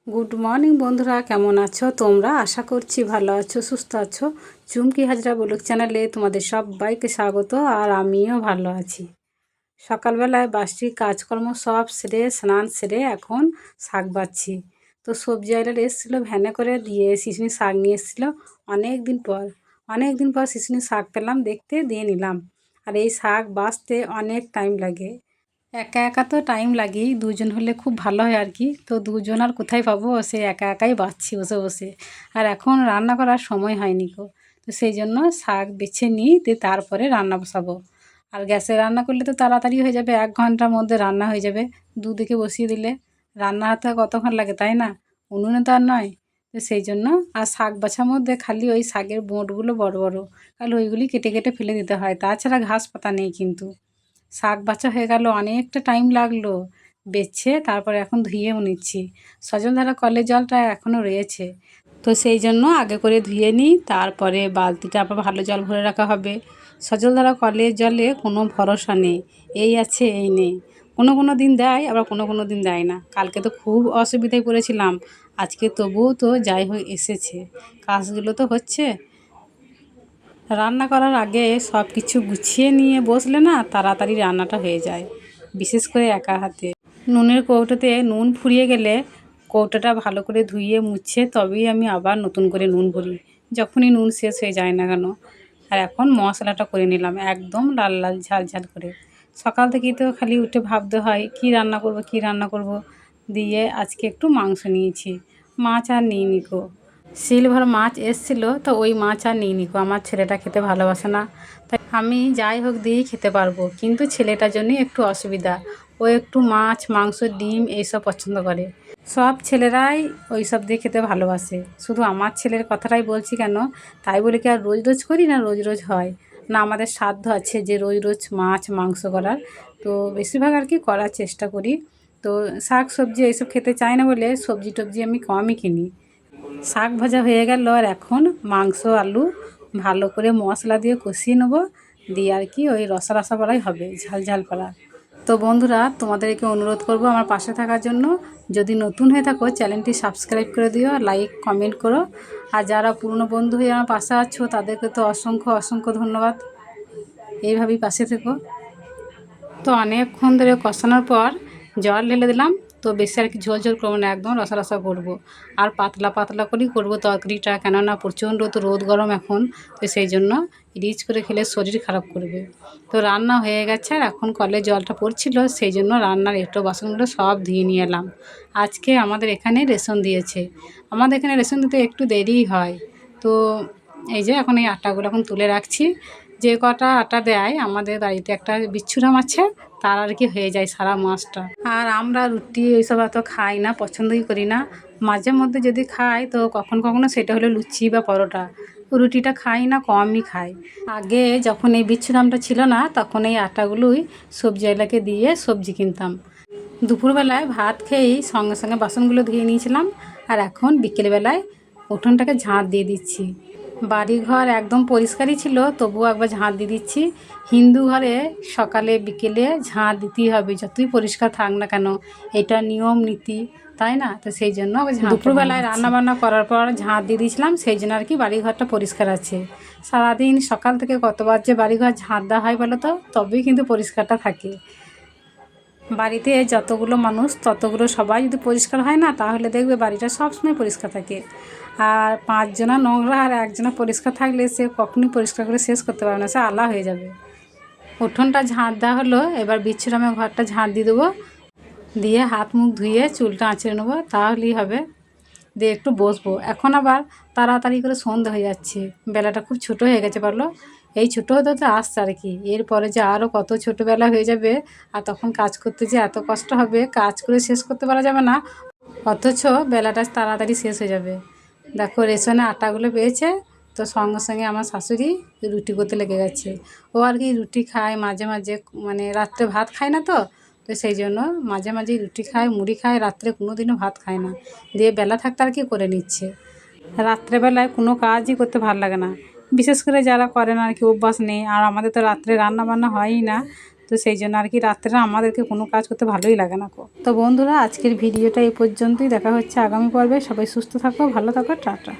Good morning বন্ধুরা, কেমন আছো তোমরা? আশা করছি ভালো আছো, সুস্থ আছো। চুমকি হাজরা ব্লগ চ্যানেলে তোমাদের সবাইকে স্বাগত। আর আমিও ভালো আছি। সকালবেলায় বাসি কাজকর্ম সব সেরে স্নান সেরে এখন শাক বাছছি। তো সবজি আইলার এসেছিলো ভ্যানে করে, দিয়ে শিশনি শাক নিয়ে এসেছিলো। অনেক দিন পর শিশনি শাক পেলাম দেখতে, দিয়ে নিলাম। আর এই শাক বাছতে অনেক টাইম লাগে। একা একা তো টাইম লাগেই, দুজন হলে খুব ভালো হয় আর কি। তো দুজন আর কোথায় পাবো, সে একা একাই বাছছি বসে বসে। আর এখন রান্না করার সময় হয়নি গো। তো সেই জন্য শাক বেছে নিই, দিয়ে তারপরে রান্না বসাবো। আর গ্যাসে রান্না করলে তো তাড়াতাড়ি হয়ে যাবে, 1 ঘন্টার মধ্যে রান্না হয়ে যাবে। দুদিকে বসিয়ে দিলে রান্না হতে কতক্ষণ লাগে, তাই না? উনুনে তো আর নয়। তো সেই জন্য আর শাক বাছার মধ্যে খালি ওই শাকের বোঁটগুলো বড় বড়, তাহলে ওইগুলি কেটে কেটে ফেলে দিতে হয়, তাছাড়া ঘাস পাতা নেই। কিন্তু শাক বাছা হয়ে গেল, অনেকটা টাইম লাগলো বেছে। তারপরে এখন ধুয়েও নিচ্ছি। সজলধারা কলের জলটা এখনও রয়েছে, তো সেই জন্য আগে করে ধুয়ে নিই, তারপরে বালতিটা আবার ভালো জল ভরে রাখা হবে। সজলধারা কলের জলে কোনো ভরসা নেই, এই আছে এই নেই। কোনো দিন দেয়, আবার কোনো দিন দেয় না। কালকে তো খুব অসুবিধায় পড়েছিলাম, আজকে তবুও তো যাই হোক এসেছে, কাজগুলো তো হচ্ছে। রান্না করার আগে সব কিছু গুছিয়ে নিয়ে বসলে না, তাড়াতাড়ি রান্নাটা হয়ে যায়, বিশেষ করে একা হাতে। নুনের কৌটোতে নুন ফুরিয়ে গেলে কৌটোটা ভালো করে ধুয়ে মুছে তবেই আমি আবার নতুন করে নুন ভরি, যখনই নুন শেষ হয়ে যায় না কেন। আর এখন মশলাটা করে নিলাম একদম লাল লাল ঝাল ঝাল করে। সকাল থেকেই তো খালি উঠে ভাবতে হয় কী রান্না করব। দিয়ে আজকে একটু মাংস নিয়েছি, মাছ আর নিইনি গো। সিলভার মাছ এসেছিলো, তো ওই মাছ আর নিইনি গো। আমার ছেলেটা খেতে ভালোবাসে না, তাই আমি যাই হোক দিয়েই খেতে পারবো, কিন্তু ছেলেটার জন্যই একটু অসুবিধা। ও একটু মাছ মাংস ডিম এইসব পছন্দ করে। সব ছেলেরাই ওই সব দিয়ে খেতে ভালোবাসে, শুধু আমার ছেলের কথাটাই বলছি কেন। তাই বলে কি আর রোজ রোজ করি না? রোজ রোজ হয় না, আমাদের সাধ্য আছে যে রোজ রোজ মাছ মাংস করার। তো বেশিরভাগ আর কি করার চেষ্টা করি। তো শাক সবজি এইসব খেতে চায় না বলে সবজি টবজি আমি কমই কিনি। শাক ভাজা হয়ে গেল, আর এখন মাংস আলু ভালো করে মশলা দিয়ে কষিয়ে নেবো, দিয়ে আর কি ওই রসা রসা করাই হবে, ঝাল ঝাল করা। তো বন্ধুরা, তোমাদেরকে অনুরোধ করব আমার পাশে থাকার জন্য। যদি নতুন হয়ে থাকো চ্যানেলটি সাবস্ক্রাইব করে দিও, লাইক কমেন্ট করো। আর যারা পুরনো বন্ধু হয়ে আমার পাশে আছো তাদেরকে তো অসংখ্য অসংখ্য ধন্যবাদ। এইভাবেই পাশে থেকো। তো অনেকক্ষণ ধরে কষানোর পর জল ঢেলে দিলাম। তো বেশি আর কি ঝোল ঝোল করবো না, একদম রসা রসা করবো। আর পাতলা পাতলা করেই করবো তরকারিটা, কেননা প্রচণ্ড তো রোদ গরম এখন। তো সেই জন্য রিচ করে খেলে শরীর খারাপ করবে। তো রান্না হয়ে গেছে, আর এখন কলে জলটা পড়ছিল, সেই জন্য রান্নার একটু বাসনগুলো সব ধুয়ে নিয়ে এলাম। আজকে আমাদের এখানে রেশন দিয়েছে। আমাদের এখানে রেশন দিতে একটু দেরিই হয়। তো এই যে এখন এই আটাগুলো এখন তুলে রাখছি। যে কটা আটা দেয় আমাদের বাড়িতে একটা বিচ্ছুরাম আছে, তার আর কি হয়ে যায় সারা মাসটা। আর আমরা রুটি এইসব এত খাই না, পছন্দই করি না। মাঝে মধ্যে যদি খাই তো কখনো সেটা হলো লুচি বা পরোটা। রুটিটা খাই না, কমই খাই। আগে যখন এই বিচ্ছুরামটা ছিল না, তখন এই আটাগুলোই সবজিওয়ালাকে দিয়ে সবজি কিনতাম। দুপুরবেলায় ভাত খেয়েই সঙ্গে সঙ্গে বাসনগুলো ধুয়ে নিয়েছিলাম। আর এখন বিকেলবেলায় উঠোনটাকে ঝাঁট দিয়ে দিচ্ছি। বাড়িঘর একদম পরিষ্কারই ছিল, তবুও একবার ঝাঁট দিয়ে দিচ্ছি। হিন্দু ঘরে সকালে বিকেলে ঝাঁট দিতেই হবে, যতই পরিষ্কার থাক না কেন। এটা নিয়ম নীতি, তাই না? তো সেই জন্য দুপুরবেলায় রান্নাবান্না করার পর ঝাঁট দিয়ে দিয়েছিলাম, সেই জন্য আর কি বাড়িঘরটা পরিষ্কার আছে। সারাদিন সকাল থেকে কতবার যে বাড়িঘর ঝাঁট দেওয়া হয় বলো তো, তবেই কিন্তু পরিষ্কারটা থাকে। বাড়িতে যতগুলো মানুষ ততগুলো সবাই যদি পরিষ্কার হয় না, তাহলে দেখবে বাড়িটা সবসময় পরিষ্কার থাকে। আর 5 জনা নোংরা আর 1 জনা পরিষ্কার থাকলে সে কখনই পরিষ্কার করে শেষ করতে পারবে না, সে আলা হয়ে যাবে। উঠোনটা ঝাঁট দেওয়া হলো, এবার বিছুরামের ঘরটা ঝাঁট দিয়ে দেবো। দিয়ে হাত মুখ ধুয়ে চুলটা আঁচড়ে নেবো, তাহলেই হবে। দিয়ে একটু বসবো। এখন আবার তাড়াতাড়ি করে সন্ধ্যা হয়ে যাচ্ছে, বেলাটা খুব ছোট হয়ে গেছে বলো। এই ছোটো হতে হতে আসছে আর কি, এরপরে যে আরও কত ছোটোবেলা হয়ে যাবে। আর তখন কাজ করতে যে এত কষ্ট হবে, কাজ করে শেষ করতে পারা যাবে না, অথচ বেলাটা তাড়াতাড়ি শেষ হয়ে যাবে। দেখো রেশনে আটাগুলো পেয়েছে, তো সঙ্গে সঙ্গে আমার শাশুড়ি রুটি করতে লেগে গেছে। ও আর কি রুটি খায় মাঝে মাঝে, মানে রাত্রে ভাত খায় না তো। তো সেই জন্য মাঝে মাঝেই রুটি খায়, মুড়ি খায়, রাত্রে কোনো দিনও ভাত খায় না। দিয়ে বেলা থাকতে আর কি করে নিচ্ছে। রাত্রেবেলায় কোনো কাজই করতে ভালো লাগে না, বিশেষ করে যারা করে না আর কি, অভ্যাস নেই। আর আমাদের তো রাত্রে রান্না বান্না হয়ই না, তো সেই জন্য আর কি রাত্রে আমাদেরকে কোনো কাজ করতে ভালোই লাগে না। তো বন্ধুরা, আজকের ভিডিওটা এই পর্যন্তই। দেখা হচ্ছে আগামী পর্বে। সবাই সুস্থ থাকো, ভালো থাকো, টাটা।